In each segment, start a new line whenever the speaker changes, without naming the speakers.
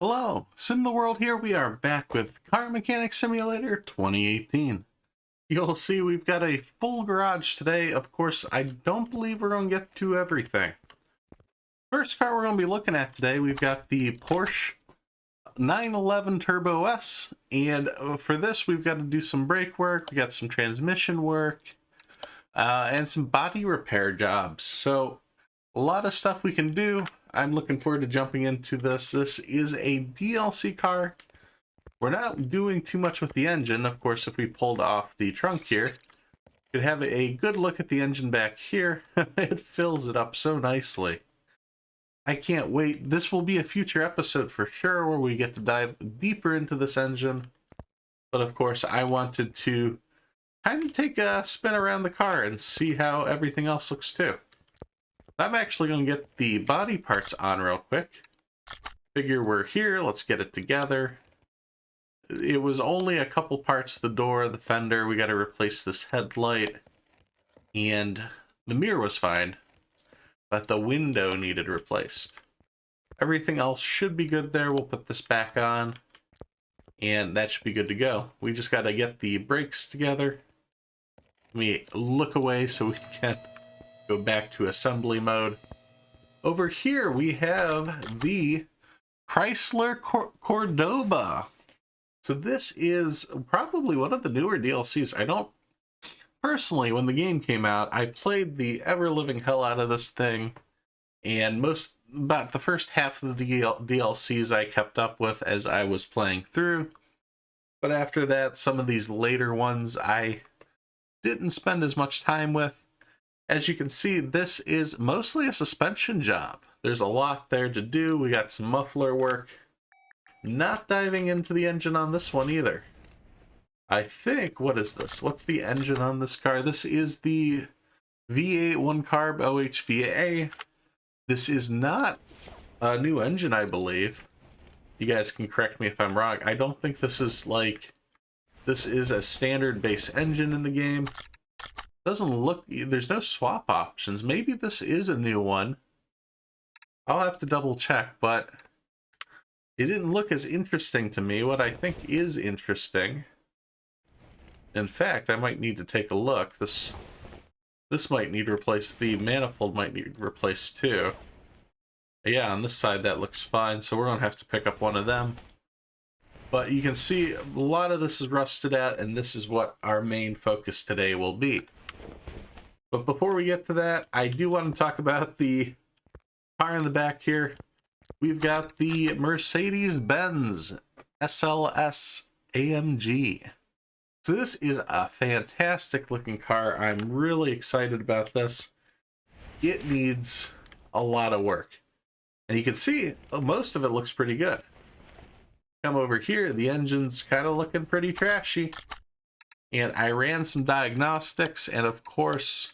Hello, SimTheWorld here. We are back with Car Mechanic Simulator 2018. You'll see we've got a full garage today. Of course, I don't believe we're going to get to everything. First car we're going to be looking at today, we've got the Porsche 911 Turbo S. And for this, we've got to do some brake work, we got some transmission work, and some body repair jobs. So, a lot of stuff we can do. I'm looking forward to jumping into this. This is a DLC car. We're not doing too much with the engine. Of course, if we pulled off the trunk here, you could have a good look at the engine back here. It fills it up so nicely. I can't wait. This will be a future episode for sure where we get to dive deeper into this engine. But of course, I wanted to kind of take a spin around the car and see how everything else looks too. I'm actually going to get the body parts on real quick. Figure we're here, let's get it together. It was only a couple parts, the door, the fender, we got to replace this headlight, and the mirror was fine, but the window needed replaced. Everything else should be good there. We'll put this back on, and that should be good to go. We just got to get the brakes together. Let me look away so we can go back to assembly mode. Over here we have the Chrysler Cordova. So this is probably one of the newer DLCs. I don't personally, when the game came out, I played the ever-living hell out of this thing, and about the first half of the DLCs I kept up with as I was playing through. But after that, some of these later ones I didn't spend as much time with. As you can see, this is mostly a suspension job. There's a lot there to do. We got some muffler work. Not diving into the engine on this one either. I think, what is this? What's the engine on this car? This is the V8 1-carb OHVA. This is not a new engine, I believe. You guys can correct me if I'm wrong. I don't think this is this is a standard base engine in the game. Doesn't look, there's no swap options. Maybe this is a new one. I'll have to double check, but it didn't look as interesting to me. What I think is interesting, in fact, I might need to take a look. This might need replaced. The manifold might need replaced too. Yeah, on this side that looks fine, so we're gonna have to pick up one of them. But you can see a lot of this is rusted out, and this is what our main focus today will be. But before we get to that, I do want to talk about the car in the back here. We've got the Mercedes-Benz Sls Amg. So this is a fantastic looking car. I'm really excited about this. It needs a lot of work. And you can see most of it looks pretty good. Come over here, the engine's kind of looking pretty trashy. And I ran some diagnostics, and of course,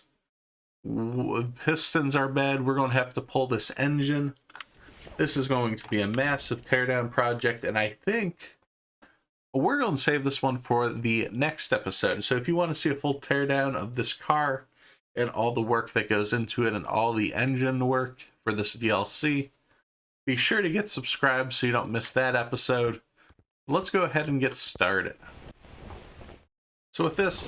pistons are bad. We're going to have to pull this engine. This is going to be a massive teardown project, and I think we're going to save this one for the next episode. So if you want to see a full teardown of this car and all the work that goes into it and all the engine work for this DLC, be sure to get subscribed so you don't miss that episode. Let's go ahead and get started. So with this,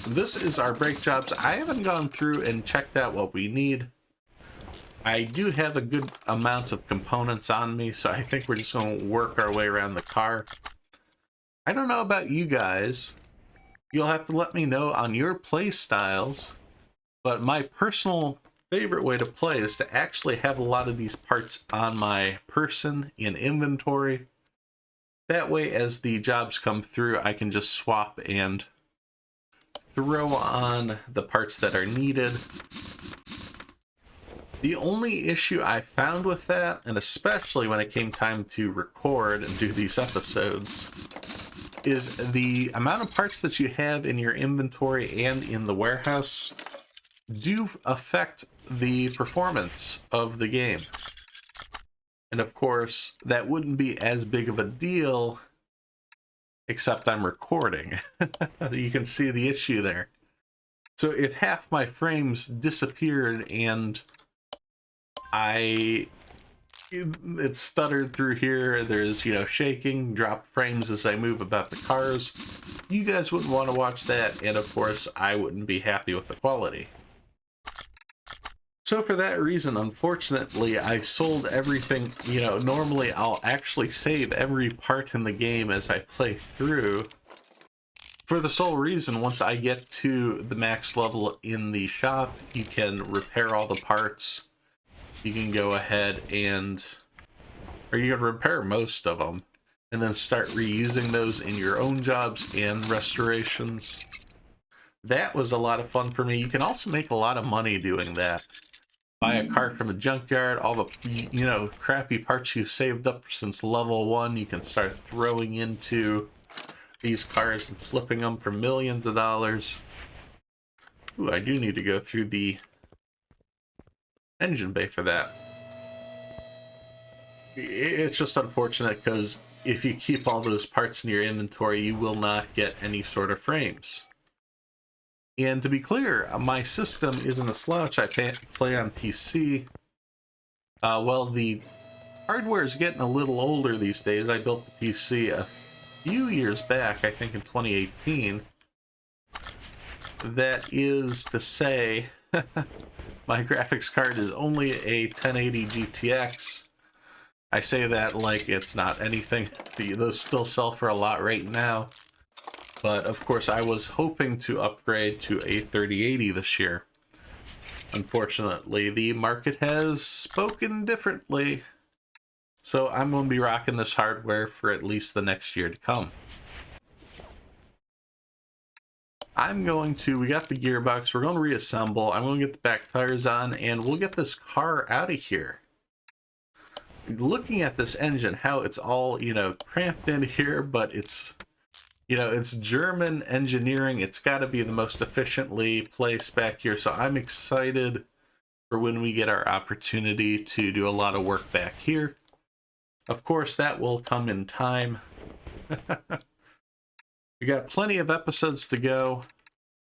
this is our brake jobs. I haven't gone through and checked out what we need. I do have a good amount of components on me, so I think we're just going to work our way around the car. I don't know about you guys. You'll have to let me know on your play styles, but my personal favorite way to play is to actually have a lot of these parts on my person in inventory. That way, as the jobs come through, I can just swap and throw on the parts that are needed. The only issue I found with that, and especially when it came time to record and do these episodes, is the amount of parts that you have in your inventory and in the warehouse do affect the performance of the game. And of course, that wouldn't be as big of a deal, except I'm recording. You can see the issue there. So if half my frames disappeared and I It's stuttered through here. There's, you know, shaking, drop frames as I move about the cars. You guys wouldn't want to watch that, and of course, I wouldn't be happy with the quality. So for that reason, unfortunately, I sold everything. You know, normally I'll actually save every part in the game as I play through, for the sole reason, once I get to the max level in the shop, you can repair all the parts. You can go ahead and, or you can repair most of them, and then start reusing those in your own jobs and restorations. That was a lot of fun for me. You can also make a lot of money doing that. Buy a car from the junkyard, all the, you know, crappy parts you've saved up since level 1, you can start throwing into these cars and flipping them for millions of dollars. Ooh, I do need to go through the engine bay for that. It's just unfortunate because if you keep all those parts in your inventory, you will not get any sort of frames. And to be clear, my system isn't a slouch. I play on PC. Well, the hardware is getting a little older these days. I built the PC a few years back, I think in 2018. That is to say, my graphics card is only a 1080 GTX. I say that like it's not anything. Those still sell for a lot right now. But of course, I was hoping to upgrade to a 3080 this year. Unfortunately, the market has spoken differently. So I'm going to be rocking this hardware for at least the next year to come. We got the gearbox, we're going to reassemble, I'm going to get the back tires on, and we'll get this car out of here. Looking at this engine, how it's all, you know, cramped in here, but it's, you know, it's German engineering. It's got to be the most efficiently placed back here, so I'm excited for when we get our opportunity to do a lot of work back here. Of course, that will come in time. We got plenty of episodes to go.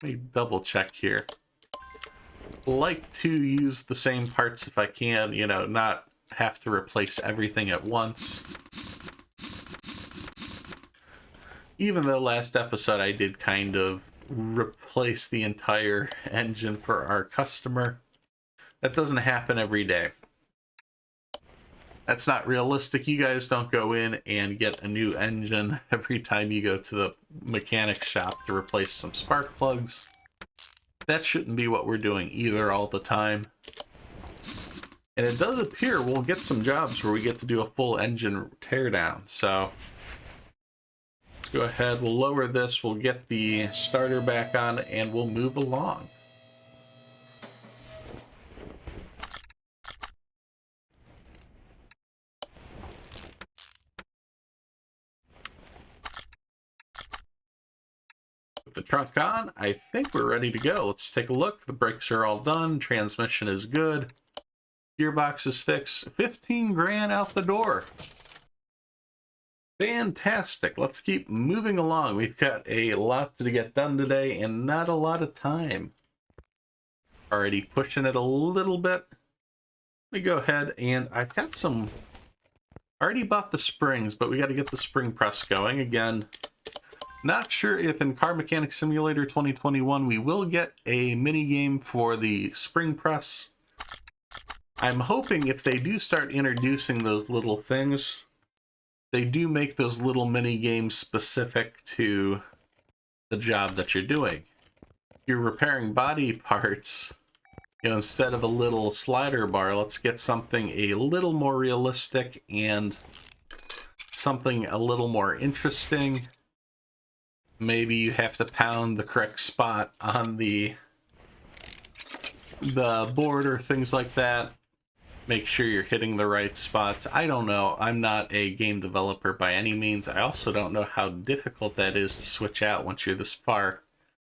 Let me double check here. Like to use the same parts if I can, you know, not have to replace everything at once. Even though last episode I did kind of replace the entire engine for our customer, that doesn't happen every day. That's not realistic. You guys don't go in and get a new engine every time you go to the mechanic shop to replace some spark plugs. That shouldn't be what we're doing either all the time. And it does appear we'll get some jobs where we get to do a full engine teardown. So let's go ahead, we'll lower this, we'll get the starter back on, and we'll move along. The trunk on, I think we're ready to go. Let's take a look. The brakes are all done, transmission is good, gearbox is fixed. 15 grand out the door. Fantastic. Let's keep moving along. We've got a lot to get done today and not a lot of time. Already pushing it a little bit. Let me go ahead, and I've got some, I already bought the springs, but we got to get the spring press going again. Not sure if in Car Mechanic Simulator 2021 we will get a mini game for the spring press. I'm hoping if they do start introducing those little things, they do make those little mini games specific to the job that you're doing. If you're repairing body parts, you know, instead of a little slider bar, let's get something a little more realistic and something a little more interesting. Maybe you have to pound the correct spot on the board or things like that. Make sure you're hitting the right spots. I don't know. I'm not a game developer by any means. I also don't know how difficult that is to switch out once you're this far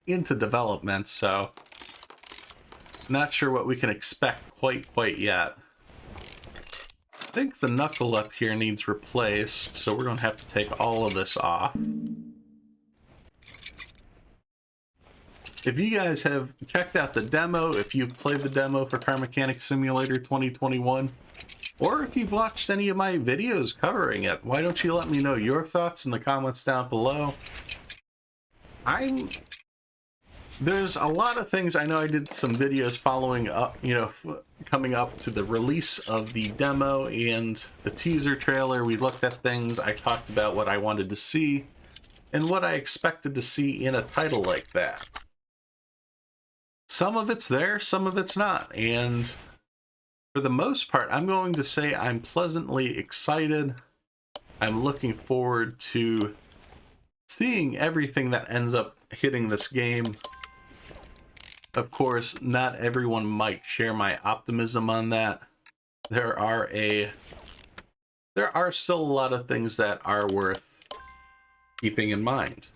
into development, so not sure what we can expect quite yet. I think the knuckle up here needs replaced, so we're going to have to take all of this off. If you guys have checked out the demo, if you've played the demo for Car Mechanic Simulator 2021, Or if you've watched any of my videos covering it, why don't you let me know your thoughts in the comments down below. There's a lot of things. I know I did some videos following up, coming up to the release of the demo and the teaser trailer. We looked at things. I talked about what I wanted to see and what I expected to see in a title like that. Some of it's there, some of it's not. And for the most part, I'm going to say I'm pleasantly excited. I'm looking forward to seeing everything that ends up hitting this game. Of course, not everyone might share my optimism on that. There are still a lot of things that are worth keeping in mind.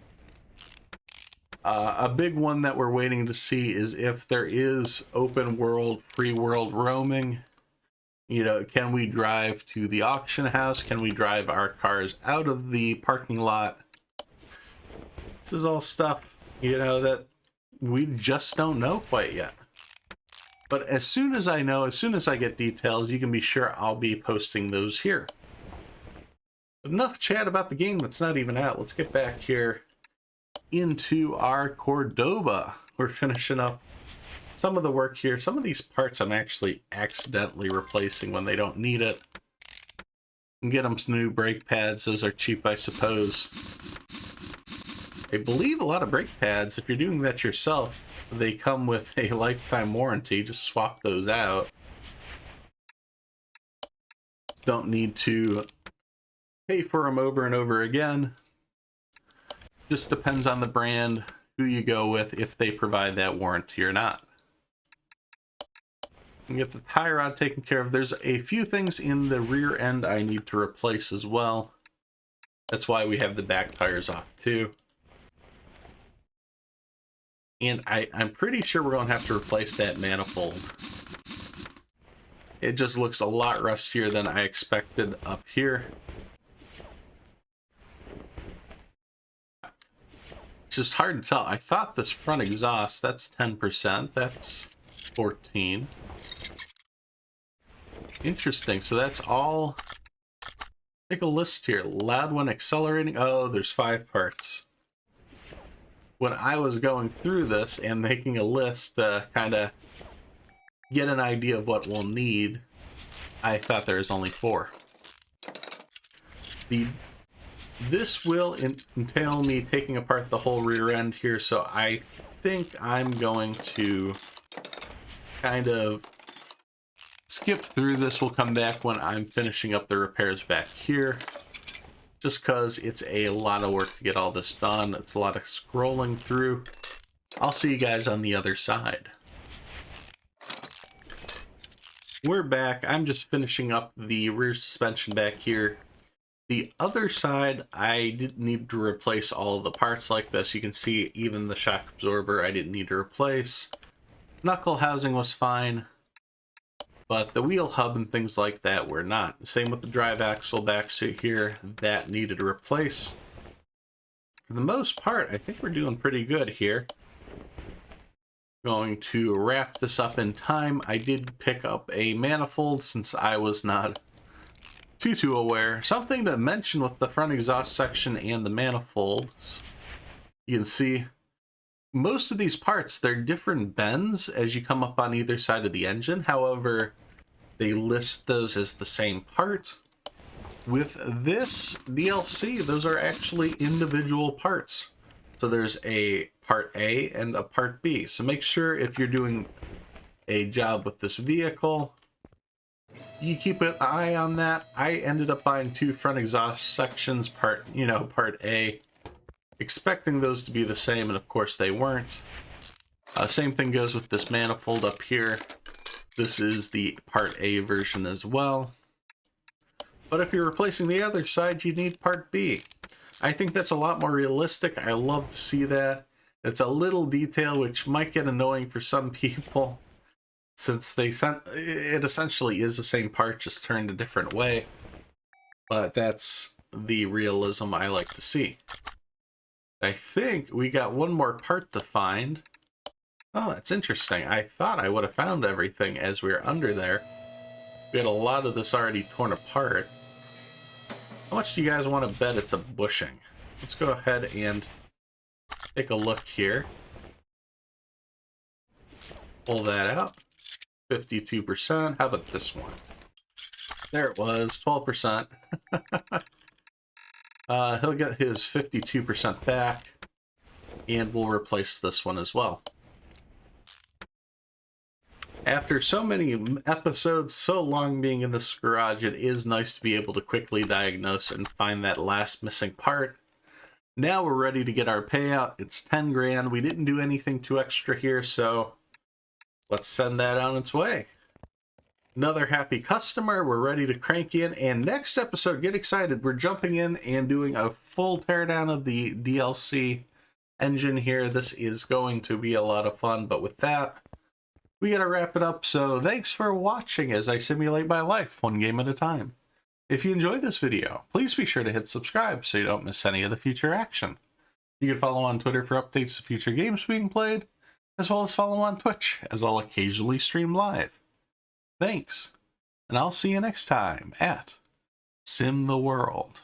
A big one that we're waiting to see is if there is open world, free world roaming. Can we drive to the auction house? Can we drive our cars out of the parking lot? This is all stuff, that we just don't know quite yet. But as soon as I know, as soon as I get details, you can be sure I'll be posting those here. But enough chat about the game that's not even out. Let's get back here into our Cordoba. We're finishing up some of the work here. Some of these parts I'm actually accidentally replacing when they don't need it. And get them some new brake pads. Those are cheap, I suppose. I believe a lot of brake pads, if you're doing that yourself, they come with a lifetime warranty. Just swap those out. Don't need to pay for them over and over again. Just depends on the brand, who you go with, if they provide that warranty or not. And get the tie rod taken care of. There's a few things in the rear end I need to replace as well. That's why we have the back tires off too. And I'm pretty sure we're going to have to replace that manifold. It just looks a lot rustier than I expected up here. It's just hard to tell. I thought this front exhaust, that's 10%. That's 14. Interesting. So that's all. Take a list here. Loud when accelerating. Oh, there's 5 parts. When I was going through this and making a list to kind of get an idea of what we'll need, I thought there was only 4. This will entail me taking apart the whole rear end here, so I think I'm going to kind of skip through this. We'll come back when I'm finishing up the repairs back here. Just because it's a lot of work to get all this done. It's a lot of scrolling through. I'll see you guys on the other side. We're back. I'm just finishing up the rear suspension back here. The other side, I didn't need to replace all of the parts like this. You can see even the shock absorber I didn't need to replace. Knuckle housing was fine. But the wheel hub and things like that were not. Same with the drive axle back seat here. That needed to replace. For the most part, I think we're doing pretty good here. Going to wrap this up in time. I did pick up a manifold since I was not too aware. Something to mention with the front exhaust section and the manifolds. You can see most of these parts, they're different bends as you come up on either side of the engine. However, they list those as the same part. With this DLC, those are actually individual parts. So there's a part A and a part B. So make sure if you're doing a job with this vehicle, you keep an eye on that. I ended up buying 2 front exhaust sections, part A, expecting those to be the same, and of course they weren't. Same thing goes with this manifold up here. This is the part A version as well. But if you're replacing the other side, you need part B. I think that's a lot more realistic. I love to see that. It's a little detail which might get annoying for some people, since it essentially is the same part, just turned a different way. But that's the realism I like to see. I think we got one more part to find. Oh, that's interesting. I thought I would have found everything as we were under there. We had a lot of this already torn apart. How much do you guys want to bet it's a bushing? Let's go ahead and take a look here. Pull that out. 52%. How about this one? There it was, 12%. He'll get his 52% back, and we'll replace this one as well. After so many episodes, so long being in this garage, it is nice to be able to quickly diagnose and find that last missing part. Now we're ready to get our payout. It's 10 grand. We didn't do anything too extra here, so let's send that on its way. Another happy customer. We're ready to crank in, and next episode, get excited. We're jumping in and doing a full teardown of the DLC engine here. This is going to be a lot of fun, but with that, we gotta wrap it up. So thanks for watching as I simulate my life one game at a time. If you enjoyed this video, please be sure to hit subscribe so you don't miss any of the future action. You can follow on Twitter for updates to future games being played, as well as follow on Twitch, as I'll occasionally stream live. Thanks, and I'll see you next time at SimTheWorld.